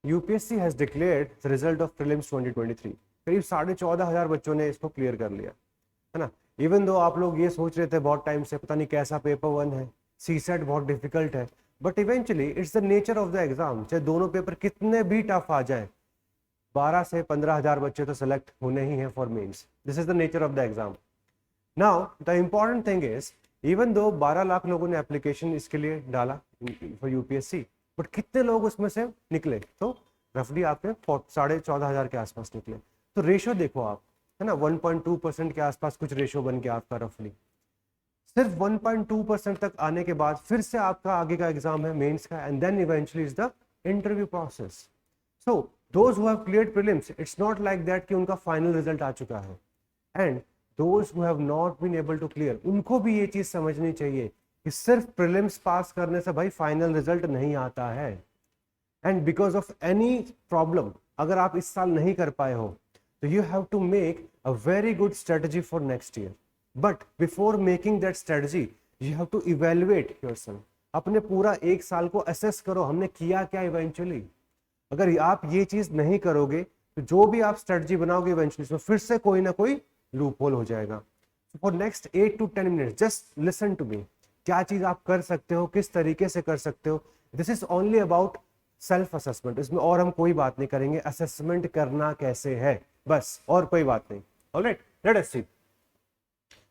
UPSC has declared the result of prelims 2023। करीब 14,500 बच्चों ने इसको क्लियर कर लिया है ना। इवन दो आप लोग ये सोच रहे थे बहुत टाइम से पता नहीं कैसा पेपर वन है, सी सेट बहुत डिफिकल्ट है, but eventually it's the nature of the exam. चाहे दोनों पेपर कितने भी टफ आ जाए, 12 से 15,000 बच्चे तो सेलेक्ट होने ही हैं for mains. This is the nature of the exam. Now the important thing is, even though 12 lakh लोगों ने एप्लीकेशन इसके लिए डाला फॉर यूपीएससी, बट कितने लोग उसमें से निकले? तो रफली आपके 14,500 के आसपास निकले। तो रेशो देखो आप, है ना, 1.2% के आसपास कुछ रेशो बन गया आपका रफली। सिर्फ 1.2% तक आने के बाद फिर से आपका आगे का एग्जाम है मेंस का, and then eventually is the interview process. So those who have cleared prelims, it's not like that कि उनका फाइनल रिजल्ट आ चुका है, and those who have not been able to clear, उनको भी ये चीज समझनी चाहिए कि सिर्फ प्रीलिम्स पास करने से भाई फाइनल रिजल्ट नहीं आता है। And because of any problem अगर आप इस साल नहीं कर पाए हो, तो you have to make a very good strategy for next year. But before making that strategy you have to evaluate yourself. अपने पूरा एक साल को असेस करो, हमने किया क्या इवेंचुअली। अगर आप ये चीज नहीं करोगे तो जो भी आप स्ट्रेटजी बनाओगे इवेंचुअली उसमें फिर से कोई ना कोई लूप होल हो जाएगा। For next 8 to 10 minute just listen to me, क्या चीज आप कर सकते हो, किस तरीके से कर सकते हो। This is only about self assessment, इसमें और हम कोई बात नहीं करेंगे, असेसमेंट करना कैसे है बस, और कोई बात नहीं। ऑलराइट, लेट अस सी।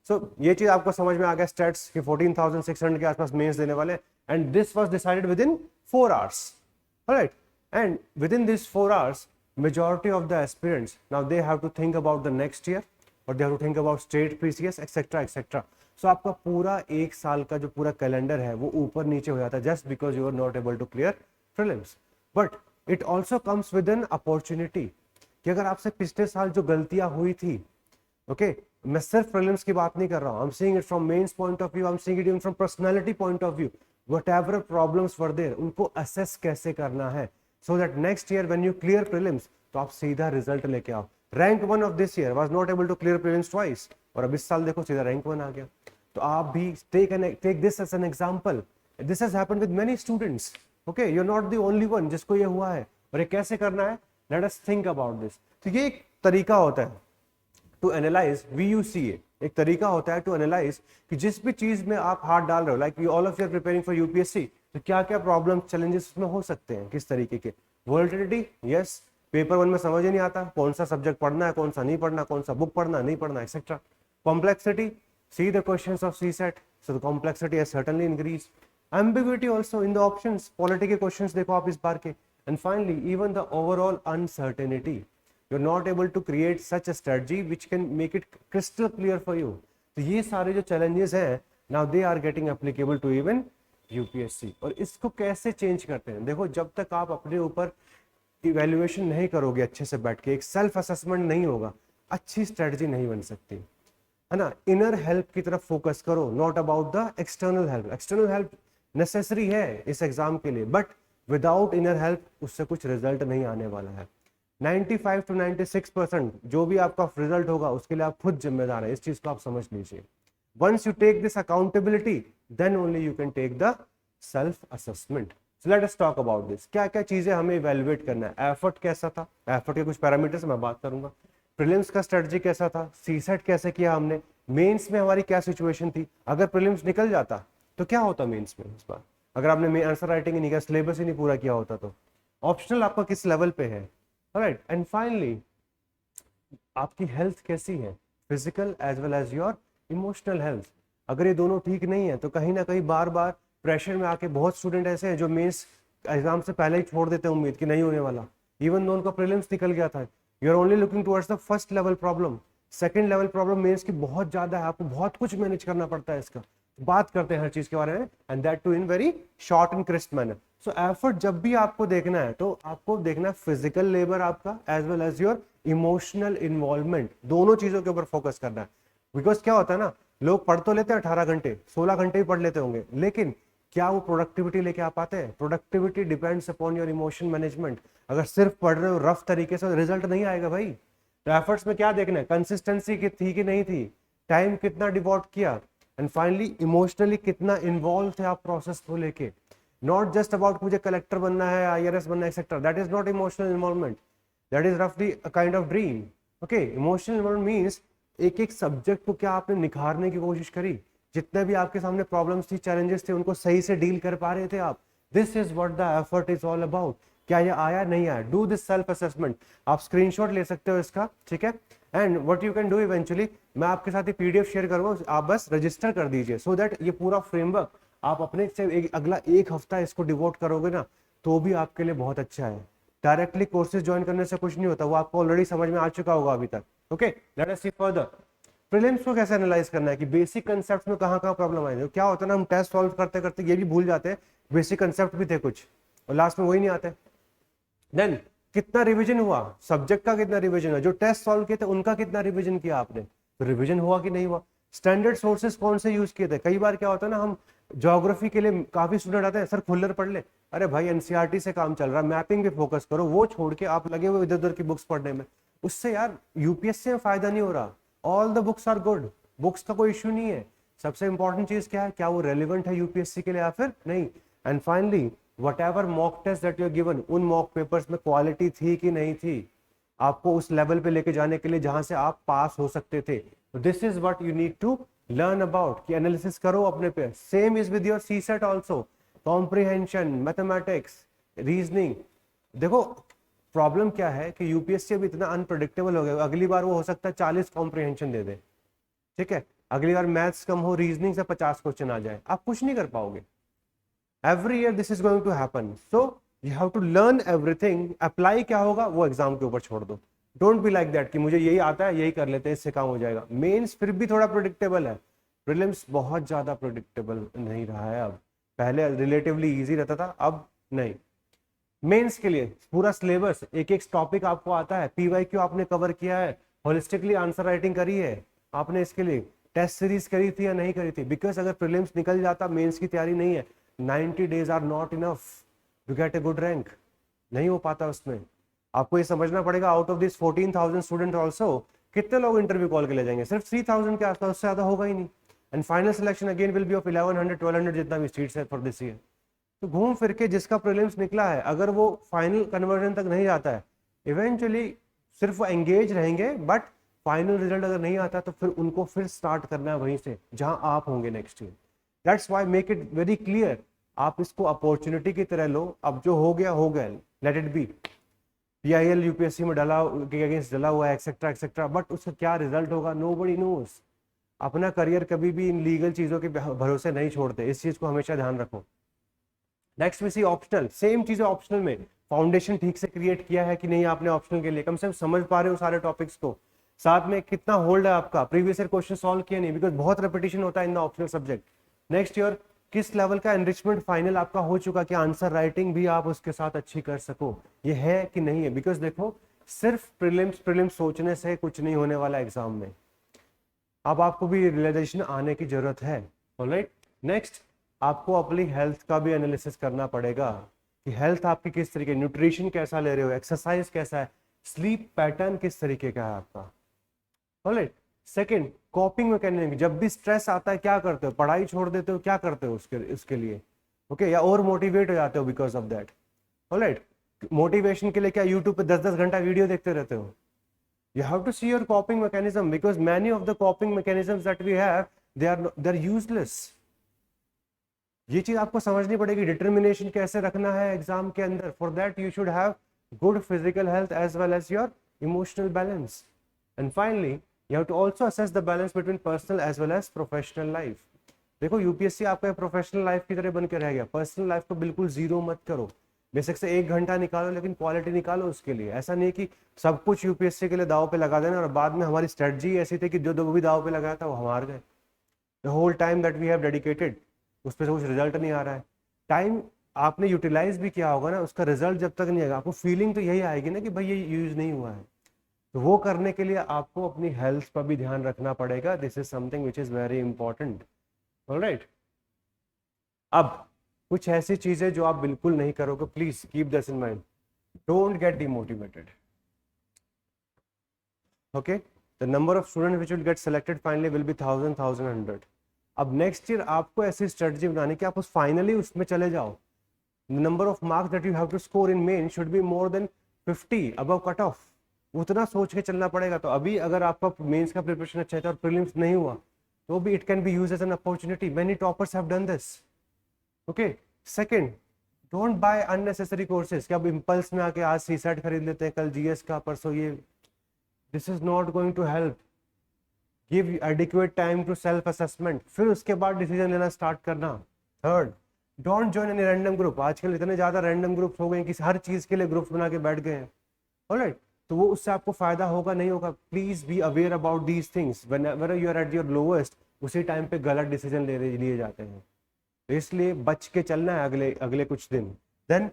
सो ये चीज आपको समझ में आ गया स्टैट्स कि 14,600 के आसपास मेंस देने वाले, and this was decided with in 4 hours. Alright, and with in this 4 hours majority of the aspirants now they have to think about the next year, or they have to think about state PCS etc etc। so आपका पूरा एक साल का जो पूरा calendar है वो ऊपर नीचे हो जाता है just because you are not able to clear prelims। but it also comes with an opportunity कि अगर आपसे पिछले साल जो गलतियां हुई थी, ओके मैं सिर्फ प्रीलिम्स की बात नहीं कर रहा हूं, I am seeing it from mains point of view, I am seeing it even from personality point of view, whatever problems were there उनको असेस कैसे करना है, so that next year when you clear prelims तो आप सीधा result लेके आओ। Rank 1 of this year was not able to clear prelims twice, और अब इस साल देखो सीधा रैंक 1 आ गया। तो आप भी take this as an example, this has happened with many students, okay you are not the only one जिसको ये हुआ है। और ये कैसे करना है, let us think about this. तो ये एक तरीका होता है टू एनालाइज, VUCA एक तरीका होता है टू एनालाइज कि जिस भी चीज में आप हाथ डाल रहे हो, like all of you are preparing for UPSC, तो क्या क्या प्रॉब्लम चैलेंजेस उसमें हो सकते हैं, किस तरीके के। वोलेटिलिटी, यस, पेपर वन में समझ ही नहीं आता कौन सा सब्जेक्ट पढ़ना है, कौन सा नहीं पढ़ना, कौन सा बुक पढ़ना नहीं पढ़ना, etcetera. Complexity, see the questions of CSET, so the complexity has certainly increase. Ambiguity also in the options, polity के क्वेश्चंस देखो आप इस बार के। And finally even the overall uncertainty, you are not able to create such a strategy which can make it crystal clear for you. तो ये सारे जो चैलेंजेस हैं now they are getting applicable to even UPSC. और इसको कैसे change करते हैं, देखो जब तक आप अपने ऊपर इवैल्यूएशन नहीं करोगे अच्छे से बैठ के, एक सेल्फ असेसमेंट नहीं होगा, अच्छी स्ट्रेटजी नहीं बन सकती, है ना। इनर हेल्प की तरफ फोकस करो, not about the external help. External help necessary है इस एग्जाम के लिए, बट विदाउट इनर हेल्प उससे कुछ रिजल्ट नहीं आने वाला है। 95 to 96% जो भी आपका रिजल्ट होगा उसके लिए आप खुद जिम्मेदार है, इस चीज को आप समझ लीजिए। Once you take this accountability, then only you can take the self assessment। So let us talk about this। क्या क्या चीजें हमें इवेल्युएट करना है। एफर्ट कैसा था, एफर्ट के कुछ पैरामीटर्स मैं बात करूंगा। प्रीलिम्स का स्ट्रेटजी कैसा था, सीसेट कैसे किया हमने, मेंस में हमारी क्या सिचुएशन थी, अगर प्रीलिम्स निकल जाता तो क्या होता मेंस में इस बार, अगर आपने आंसर राइटिंग ही नहीं किया, सिलेबस ही नहीं पूरा किया होता, तो ऑप्शनल आपका किस लेवल पे है। ऑलराइट, एंड फाइनली आपकी हेल्थ कैसी है, physical as well as your emotional health. अगर ये दोनों ठीक नहीं है तो कहीं ना कहीं बार बार प्रेशर में आके बहुत स्टूडेंट ऐसे हैं जो मेंस एग्जाम से पहले ही छोड़ देते हैं उम्मीद कि नहीं होने वाला, इवन दो उनका प्रीलिम्स निकल गया था। You are only looking towards the first level problem. Second level problem mains की बहुत ज्यादा है, आपको बहुत कुछ मैनेज करना पड़ता है इसका। बात करते हैं हर चीज के बारे में, and that too in very short and crisp manner. So effort जब भी आपको देखना है तो आपको देखना है फिजिकल लेबर आपका as well as your emotional involvement, दोनों चीजों के ऊपर फोकस करना है। बिकॉज क्या होता है ना, लोग पढ़ तो लेते हैं 18 घंटे, 16 घंटे ही पढ़ लेते होंगे, लेकिन क्या वो प्रोडक्टिविटी लेके आ पाते हैं। Productivity depends upon your emotion management. अगर सिर्फ पढ़ रहे हो रफ तरीके से, रिजल्ट नहीं आएगा भाई। तो एफर्ट्स में क्या देखना है, कंसिस्टेंसी की थी कि नहीं थी, टाइम कितना डिवोट किया, एंड फाइनली इमोशनली कितना इन्वॉल्व थे आप प्रोसेस को लेके। नॉट जस्ट अबाउट मुझे कलेक्टर बनना है, IRS बनना है etcetera, that is not emotional involvement, that is रफली a kind of dream. Okay, emotional involvement means एक एक सब्जेक्ट को क्या आपने निखारने की कोशिश करी, जितने भी आपके सामने प्रॉब्लम्स थी, चैलेंजेस थे, उनको सही से डील कर पा रहे थे आप। This is what the effort is all about. क्या ये आया नहीं आया, डू दिस सेल्फ असेसमेंट। आप स्क्रीनशॉट ले सकते हो इसका, ठीक है। And what you can do eventually, मैं आपके साथ ही PDF शेयर करूंगा, आप बस रजिस्टर कर दीजिए, सो दैट ये पूरा फ्रेमवर्क आप अपने से अगला 1 हफ्ता इसको डिवोट करोगे ना, तो भी आपके लिए बहुत अच्छा है। डायरेक्टली कोर्सेज ज्वाइन करने से कुछ नहीं होता, वो आपको ऑलरेडी समझ में आ चुका होगा अभी तक। ओके, लेट अस सी फर्दर। प्रीलिम्स को कैसे एनालाइज करना है कि बेसिक कंसेप्ट में कहाँ कहाँ प्रॉब्लम आई। क्या होता है ना, हम टेस्ट सॉल्व करते करते ये भी भूल जाते हैं बेसिक कंसेप्ट भी थे कुछ, और लास्ट में वही नहीं आते। देन कितना रिवीजन हुआ, सब्जेक्ट का कितना रिवीजन हुआ, जो टेस्ट सॉल्व किए थे उनका कितना रिवीजन किया आपने, तो रिवीजन हुआ कि नहीं हुआ। स्टैंडर्ड सोर्सेज कौन से यूज किए थे। कई बार क्या होता है ना, हम ज्योग्राफी के लिए काफी स्टूडेंट आते हैं, सर खुल्लर पढ़ ले, अरे भाई NCERT से काम चल रहा है, मैपिंग पे फोकस करो, वो छोड़ के आप लगे हुए इधर उधर की बुक्स पढ़ने में, उससे यार UPSC में फायदा नहीं हो रहा। All the books are good, books का कोई इश्यू नहीं है, सबसे इंपॉर्टेंट चीज क्या है, क्या वो रेलिवेंट है UPSC के लिए या फिर नहीं। And finally whatever mock test that you are given, उन मॉक पेपर्स में क्वालिटी थी कि नहीं थी, आपको उस लेवल पे लेके जाने के लिए जहां से आप पास हो सकते थे। This is what you need to learn about, कि एनालिसिस करो अपने पे। Same is with your CSET also, comprehension, mathematics, reasoning. देखो प्रॉब्लम क्या है कि UPSC अभी इतना अनप्रडिक्टेबल हो गया, अगली बार वो हो सकता है 40 कॉम्प्रिहेंशन दे दे, ठीक है, अगली बार मैथ्स कम हो, रीजनिंग से 50 क्वेश्चन आ जाए, आप कुछ नहीं कर पाओगे। Every year this is going to happen, so you have to learn everything। Apply क्या होगा वो एग्जाम के ऊपर छोड़ दो। डोंट बी लाइक दैट कि मुझे यही आता है, यही कर लेते हैं, इससे काम हो जाएगा। मेंस फिर भी थोड़ा प्रिडिक्टेबल है, प्रीलिम्स बहुत ज्यादा प्रिडिक्टेबल नहीं रहा है अब, पहले रिलेटिवली इजी रहता था, अब नहीं। मेंस के लिए पूरा सिलेबस, एक एक टॉपिक आपको आता है, PYQ आपने कवर किया है, होलिस्टिकली आंसर राइटिंग करी है आपने, इसके लिए टेस्ट सीरीज करी थी या नहीं करी थी। बिकॉज अगर प्रीलिम्स निकल जाता, मेंस की तैयारी नहीं है, 90 days are not enough to get a good rank, नहीं हो पाता उसमें। आपको ये समझना पड़ेगा, out of this 14,000 student also कितने लोग इंटरव्यू कॉल के ले जाएंगे, सिर्फ 3,000 के आसपास, उससे ज्यादा होगा ही नहीं। And final selection again will be of 1100-1200 जितना भी सीट्स है फॉर दिस ईयर। तो घूम फिर के जिसका प्रीलिम्स निकला है, अगर वो फाइनल कन्वर्जन तक नहीं जाता है, इवेंचुअली सिर्फ वो एंगेज रहेंगे, बट फाइनल रिजल्ट अगर नहीं आता तो फिर उनको फिर स्टार्ट करना है वहीं से जहां आप होंगे next year. That's why make it very clear, आप इसको अपॉर्चुनिटी की तरह लो। अब जो हो गया, let it be. PIL UPSC में डाला के अगेंस्ट डला हुआ है, एक्सेट्रा एक्सेट्रा, बट उसका क्या रिजल्ट होगा नोबडी नोज। अपना करियर कभी भी इन लीगल चीजों के भरोसे नहीं छोड़ते, इस चीज को हमेशा ध्यान रखो। नेक्स्ट में सी ऑप्शनल, सेम चीज है ऑप्शनल में, फाउंडेशन ठीक से क्रिएट किया है कि नहीं आपने ऑप्शनल के लिए, कम से कम समझ पा रहे हो सारे टॉपिक्स को, साथ में कितना होल्ड है आपका, प्रीवियस ईयर क्वेश्चन सॉल्व किया नहीं, बिकॉज बहुत रेपिटेशन होता है in the optional subject. Next year किस लेवल का एनरिचमेंट फाइनल आपका हो चुका कि आंसर राइटिंग भी आप उसके साथ अच्छी कर सको, ये है कि नहीं है। बिकॉज देखो सिर्फ प्रीलिम्स सोचने से कुछ नहीं होने वाला एग्जाम में, अब आपको भी रियलाइजेशन आने की जरूरत है। ऑलराइट, नेक्स्ट आपको अपनी हेल्थ का भी एनालिसिस करना पड़ेगा कि हेल्थ आपकी किस तरीके, न्यूट्रिशन कैसा ले रहे हो, एक्सरसाइज कैसा है, स्लीप पैटर्न किस तरीके का है आपका। ऑलराइट, सेकंड कॉपिंग मैकेनिज्म, जब भी स्ट्रेस आता है क्या करते हो, पढ़ाई छोड़ देते हो, क्या करते हो उसके लिए, ओके, या और मोटिवेट हो जाते हो because of that. Alright, motivation के लिए क्या यूट्यूब पे 10-10 घंटा वीडियो देखते रहते हो। You have to see your coping mechanism because many of the coping mechanisms that we have, they're useless। ये चीज आपको समझनी पड़ेगी, डिटर्मिनेशन कैसे रखना है एग्जाम के अंदर। For that you should have good physical health as well as your emotional balance. And finally you have to also assess the balance between personal as well as professional life. देखो UPSC आपका professional life की तरह बन के रह गया, personal life को बिल्कुल जीरो मत करो। बेसिक से 1 घंटा निकालो, लेकिन क्वालिटी निकालो उसके लिए। ऐसा नहीं कि सब कुछ यूपीएससी के लिए दाव पे लगा देना और बाद में हमारी स्ट्रेटजी ऐसी थी कि जो भी दाव पे लगाया था वो हम हार गए। The whole time that we have dedicated उस पर कुछ रिजल्ट नहीं आ रहा है। टाइम आपने यूटिलाइज भी किया होगा ना, उसका रिजल्ट जब तक नहीं आएगा आपको फीलिंग तो यही आएगी ना कि भाई ये यूज नहीं हुआ है। तो वो करने के लिए आपको अपनी हेल्थ पर भी ध्यान रखना पड़ेगा। This is something which is very important. Alright, अब कुछ ऐसी चीजें जो आप बिल्कुल नहीं करोगे, please keep this in mind, don't get demotivated. Okay, the number of student which will get selected finally will be 1000-1100। अब नेक्स्ट ईयर आपको ऐसी स्ट्रेटजी बनानी कि आप उस फाइनली उसमें चले जाओ, The number of marks that you have to score in main should be more than 50 above cut off. उतना सोच के चलना पड़ेगा. तो अभी अगर आपका मेंस का प्रिपरेशन अच्छा है और प्रीलिम्स नहीं हुआ तो भी it can be used as an opportunity. Many toppers have done this. Okay. Second, don't buy unnecessary courses. कि अब इम्पल्स में आके आज सीसेट खरीद लेते हैं, कल जीएस का, परसों ये. This is not going to help. Give adequate time to self assessment, फिर उसके बाद डिसीजन लेना स्टार्ट करना. Third, don't join any random group. आजकल इतने ज्यादा रैंडम ग्रुप्स हो गए कि हर चीज के लिए ग्रुप्स बना के बैठ गए हैं. ऑलराइट, तो वो उससे आपको फायदा होगा नहीं होगा. Please be aware about these things. Whenever you are at your lowest, उसी टाइम पे गलत डिसीजन लिए जाते हैं. तो इसलिए बच के चलना है अगले अगले कुछ दिन. Then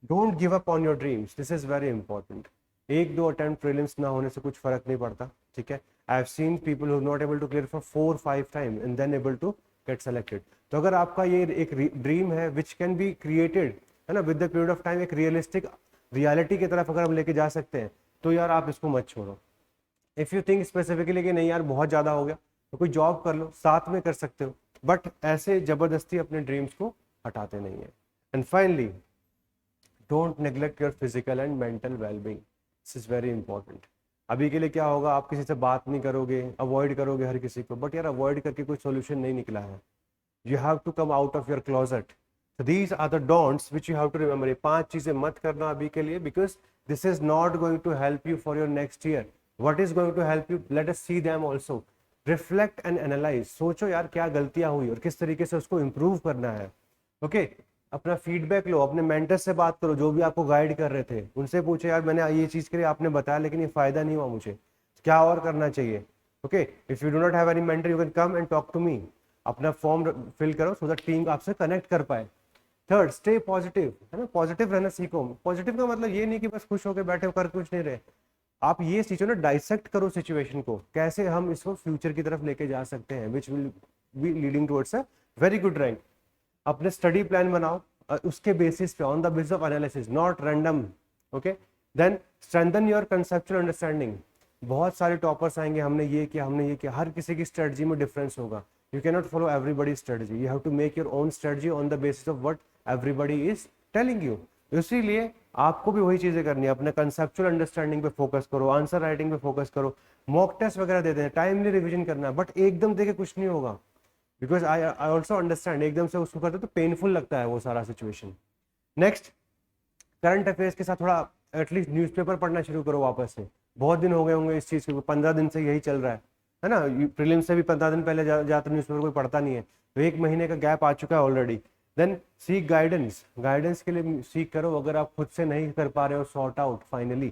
don't give up on your dreams. This is very important. एक दो अटेम्प्ट प्रीलिम्स ना होने से कुछ फर्क नहीं पड़ता. ठीक है. I have seen people who not able to clear for 4-5 time and then able to get selected. तो अगर आपका ये एक ड्रीम है विच कैन बी क्रिएटेड, है ना, with the period of time, एक रियलिस्टिक रियलिटी की तरफ अगर हम लेके जा सकते हैं, तो यार आप इसको मत छोड़ो. इफ यू थिंक स्पेसिफिकली कि नहीं यार बहुत ज़्यादा हो गया, तो कोई जॉब कर लो, साथ में कर सकते हो, बट ऐसे जबरदस्ती अपने ड्रीम्स को हटाते नहीं है. And finally, don't neglect your physical and mental wellbeing. This is very important. अभी के लिए क्या होगा, आप किसी से बात नहीं करोगे, अवॉइड करोगे हर किसी को, बट यार अवॉइड करके कोई सोल्यूशन नहीं निकला है. You have to come out of your closet. So these are the don'ts which you have to remember. ये 5 चीजें मत करना अभी के लिए, because this is not going to help you for your next year. What is going to help you? Let us see them also. Reflect and analyze. सोचो यार क्या गलतियां हुई और किस तरीके से उसको improve करना है. Okay? अपना फीडबैक लो, अपने मेंटर से बात करो जो भी आपको गाइड कर रहे थे, उनसे पूछो यार मैंने ये चीज के लिए आपने बताया लेकिन ये फायदा नहीं हुआ, मुझे क्या और करना चाहिए. Okay. If you do not have any mentor, you can come and talk to me. अपना फॉर्म फिल करो सो दैट टीम आपसे कनेक्ट कर पाए. Third, stay positive. है ना, पॉजिटिव रहना सीखो. पॉजिटिव का मतलब ये नहीं कि बस खुश होकर बैठे हो, कर कुछ नहीं रहे. आप ये सीखो ना, डाइसेक्ट करो सिचुएशन को, कैसे हम इसको फ्यूचर की तरफ लेके जा सकते हैं, which will be leading towards a very good rank. अपने स्टडी प्लान बनाओ उसके बेसिस पे, on the basis of analysis, not random. Okay. Then strengthen your conceptual understanding. बहुत सारे टॉपर्स आएंगे, हमने ये किया, हमने ये किया, हर किसी की स्ट्रेटजी में डिफरेंस होगा. You cannot follow everybody's strategy. You have to make your own strategy on the basis of what everybody is telling you. इसीलिए आपको भी वही चीजें करनी है. अपने कंसेप्चुअल अंडरस्टैंडिंग पे फोकस करो, आंसर राइटिंग पे फोकस करो, मॉक टेस्ट वगैरह देते हैं, टाइमली रिवीजन करना है, बट एकदम देखे कुछ नहीं होगा. बिकॉज आई ऑल्सो अंडरस्टैंड, एकदम से उसको करते तो पेनफुल लगता है वो सारा सिचुएशन. नेक्स्ट, करंट अफेयर्स के साथ थोड़ा एटलीस्ट न्यूज़पेपर पढ़ना शुरू करो वापस से. बहुत दिन हो गए होंगे इस चीज़ के, 15 दिन से यही चल रहा है ना. प्रीलिम्स से भी 15 दिन पहले जाकर न्यूज़पेपर कोई पढ़ता नहीं है, तो 1 महीने का गैप आ चुका है already. Then seek guidance. Guidance के लिए सीख करो अगर आप खुद से नहीं कर पा रहे हो sort out finally.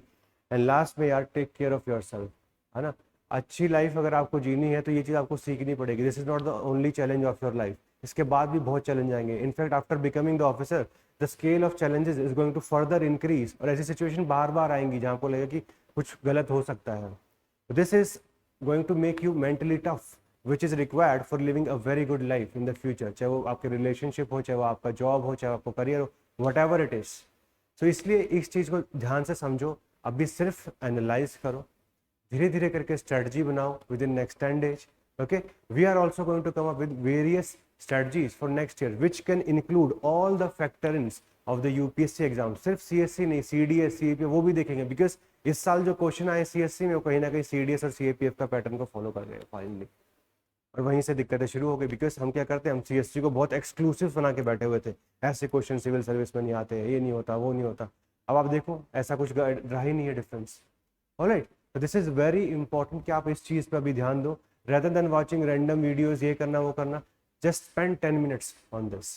And last में यार, take care of yourself. है ना, अच्छी लाइफ अगर आपको जीनी है तो ये चीज़ आपको सीखनी पड़ेगी. This is not the only challenge of your life. इसके बाद भी बहुत चैलेंज आएंगे. In fact after becoming the officer, the scale of challenges is going to further increase. और ऐसी सिचुएशन बार बार आएंगी जहाँ को लगेगा कि कुछ गलत हो सकता है. This is going to make you mentally tough, which is required for living a very good life in the future. चाहे वो आपके रिलेशनशिप हो, चाहे वो आपका जॉब हो, चाहे आपका करियर हो, whatever it is. So इसलिए इस चीज़ को ध्यान से समझो. अभी सिर्फ एनालाइज करो, धीरे धीरे करके स्ट्रेटजी बनाओ with in next 10 days. Okay, we are also going to come up with various strategies for next year which can include all the factors of the UPSC exam. सिर्फ CSC नहीं, CDS, CAPF वो भी देखेंगे, because इस साल जो question आए CSC में वो कहीं ना कहीं CDS और CAPF का पैटर्न को फॉलो कर रहे हैं फाइनली. और वहीं से दिक्कतें शुरू हो गई, बिकॉज हम क्या करते हैं, हम CSC को बहुत एक्सक्लूसिव बना के बैठे हुए थे. ऐसे क्वेश्चन सिविल सर्विस में नहीं आते, ये नहीं होता, वो नहीं होता. अब आप देखो ऐसा कुछ रहा ही नहीं है डिफरेंस. ऑलराइट, तो दिस इज वेरी इंपॉर्टेंट कि आप इस चीज़ पर अभी ध्यान दो, rather than watching random videos, ये करना वो करना. just spend 10 minutes on this.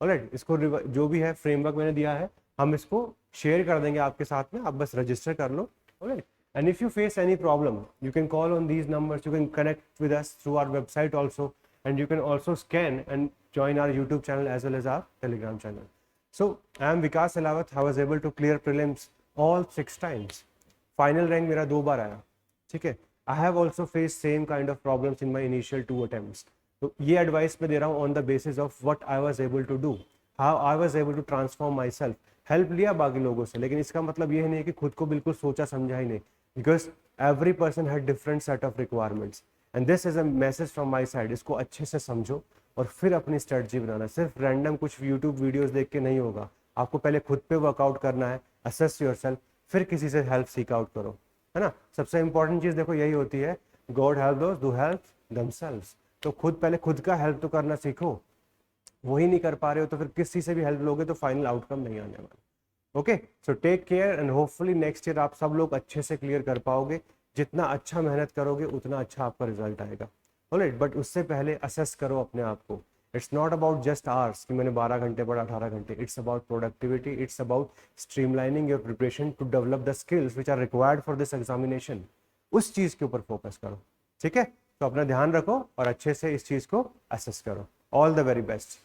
Alright, इसको जो भी है फ्रेमवर्क मैंने दिया है, हम इसको शेयर कर देंगे आपके साथ में, आप बस रजिस्टर कर लो. Alright, and if you face any problem, you can call on these numbers, you can connect with us through our website also, and you can also scan and join our YouTube channel as well as our Telegram channel. So I am Vikas Selawat. I was able to clear prelims all 6 times. Final rank मेरा 2 बार आया. ठीक है. I have also faced same kind of problems in my initial 2 attempts. तो ये advice मैं दे रहा हूँ on the basis of what I was able to do, how I was able to transform myself. Help लिया बाकी लोगों से, लेकिन इसका मतलब ये नहीं है कि खुद को बिल्कुल सोचा समझा ही नहीं, because every person had different set of requirements. And this is a message from my side. इसको अच्छे से समझो, और फिर अपनी स्ट्रेटजी बनाना। सिर्फ रैंडम कुछ यूट्यूब वीडियोस देख के नहीं होगा, आपको पहले खुद पे वर्कआउट करना है, असेस योरसेल्फ, फिर किसी से हेल्प सीक आउट करो, है ना। सबसे इंपॉर्टेंट चीज देखो यही होती है, God help those who help themselves. तो खुद पहले खुद का हेल्प तो करना सीखो, वही नहीं कर पा रहे हो तो फिर किसी से भी हेल्प लोगे तो फाइनल आउटकम नहीं आने वाला। Okay, so take care and hopefully next year आप सब लोग अच्छे से क्लियर कर पाओगे। जितना अच्छा मेहनत करोगे उतना अच्छा आपका रिजल्ट आएगा। ऑलराइट, बट उससे पहले असेस करो अपने आप को। It's not about just hours कि मैंने 12 घंटे पढ़ा, 18 घंटे। It's about productivity, it's about streamlining your preparation to develop the skills which are required for this examination. उस चीज के ऊपर फोकस करो, ठीक है। तो अपना ध्यान रखो और अच्छे से इस चीज को असेस करो। All the very best.